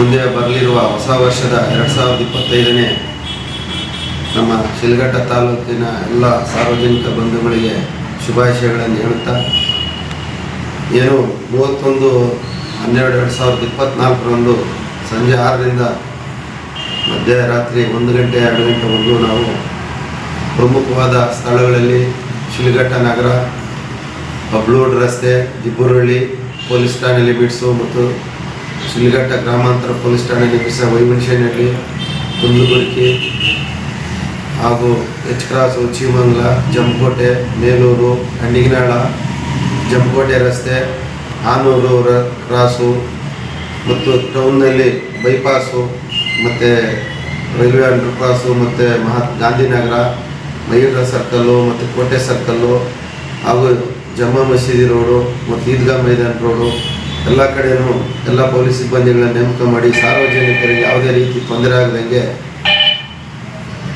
ಮುಂದೆ ಬರಲಿರುವ ಹೊಸ ವರ್ಷದ 2025ನೇ ನಮ್ಮ ಶಿಲ್ಘಟ್ಟ ತಾಲೂಕಿನ ಎಲ್ಲ ಸಾರ್ವಜನಿಕ ಬಂಧುಗಳಿಗೆ ಶುಭಾಶಯಗಳನ್ನು ಹೇಳುತ್ತಾ, ಏನು 31/12/2024ರಂದು ಸಂಜೆ 6ರಿಂದ ಮಧ್ಯರಾತ್ರಿ 1 ಗಂಟೆ 2 ಗಂಟೆವರೆಗೂ ನಾವು ಪ್ರಮುಖವಾದ ಸ್ಥಳಗಳಲ್ಲಿ ಶಿಲ್ಘಟ್ಟ ನಗರ, ಬಬ್ಲೂಡ್ ರಸ್ತೆ, ದಿಬ್ಬುರಳ್ಳಿ ಪೊಲೀಸ್ ಠಾಣೆ ಲಿಮಿಟ್ಸು ಮತ್ತು ಶಿಲ್ಘಟ್ಟ ಗ್ರಾಮಾಂತರ ಪೊಲೀಸ್ ಠಾಣೆ ಲಿಮಿಟ್ಸ್, ವೈಮನಶೇನಹಳ್ಳಿ, ಕುಂದುಗುರ್ಕಿ ಹಾಗೂ ಎಚ್ ಕ್ರಾಸು, ಚೀಮಂಗ್ಲ, ಜಂಕೋಟೆ, ಮೇಲೂರು, ಅಣ್ಣಿಗನಾಳ, ಜಂಕೋಟೆ ರಸ್ತೆ, ಆನೂರು ಕ್ರಾಸು ಮತ್ತು ಟೌನ್ನಲ್ಲಿ ಬೈಪಾಸು ಮತ್ತು ರೈಲ್ವೆ ಅಂಡರ್ ಕ್ರಾಸು ಮತ್ತು ಗಾಂಧಿನಗರ, ಮಯೂರ ಸರ್ಕಲ್ಲು ಮತ್ತು ಕೋಟೆ ಸರ್ಕಲ್ಲು ಹಾಗೂ ಜಮ್ಮಾ ಮಸೀದಿ ರೋಡು ಮತ್ತು ಈದ್ಗಾ ಮೈದಾನ ರೋಡು ಎಲ್ಲ ಕಡೆಯೂ ಎಲ್ಲ ಪೊಲೀಸ್ ಸಿಬ್ಬಂದಿಗಳನ್ನು ನೇಮಕ ಮಾಡಿ ಸಾರ್ವಜನಿಕರಿಗೆ ಯಾವುದೇ ರೀತಿ ತೊಂದರೆ ಆಗದಂಗೆ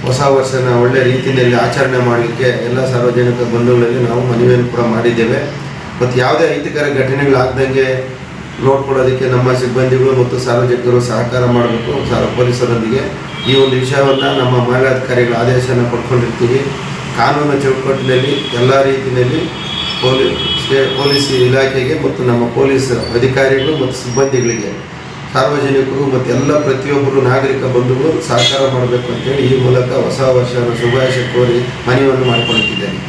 ಹೊಸ ವರ್ಷನ ಒಳ್ಳೆಯ ರೀತಿಯಲ್ಲಿ ಆಚರಣೆ ಮಾಡಲಿಕ್ಕೆ ಎಲ್ಲ ಸಾರ್ವಜನಿಕ ಬಂಧುಗಳಲ್ಲಿ ನಾವು ಮನವಿಯನ್ನು ಕೂಡ ಮಾಡಿದ್ದೇವೆ. ಮತ್ತು ಯಾವುದೇ ಅಹಿತಕರ ಘಟನೆಗಳಾಗದಂಗೆ ನೋಡ್ಕೊಳ್ಳೋದಕ್ಕೆ ನಮ್ಮ ಸಿಬ್ಬಂದಿಗಳು ಮತ್ತು ಸಾರ್ವಜನಿಕರು ಸಹಕಾರ ಮಾಡಬೇಕು. ಪೊಲೀಸರೊಂದಿಗೆ ಈ ಒಂದು ವಿಷಯವನ್ನು ನಮ್ಮ ಮಹಿಳಾಧಿಕಾರಿಗಳ ಆದೇಶನ ಪಡ್ಕೊಂಡಿರ್ತೀವಿ. ಕಾನೂನು ಚೌಕಟ್ಟಿನಲ್ಲಿ ಎಲ್ಲ ರೀತಿಯಲ್ಲಿ ಪೊಲೀಸ್ ಇಲಾಖೆಗೆ ಮತ್ತು ನಮ್ಮ ಪೊಲೀಸ್ ಅಧಿಕಾರಿಗಳು ಮತ್ತು ಸಿಬ್ಬಂದಿಗಳಿಗೆ, ಸಾರ್ವಜನಿಕರು ಮತ್ತು ಎಲ್ಲ ಪ್ರತಿಯೊಬ್ಬರು ನಾಗರಿಕ ಬಂಧುಗಳು ಸಹಕಾರ ಮಾಡಬೇಕು ಅಂತೇಳಿ ಈ ಮೂಲಕ ಹೊಸ ವರ್ಷದ ಶುಭಾಶಯ ಕೋರಿ ಮನವಿಯನ್ನು ಮಾಡಿಕೊಳ್ಳುತ್ತಿದ್ದೇನೆ.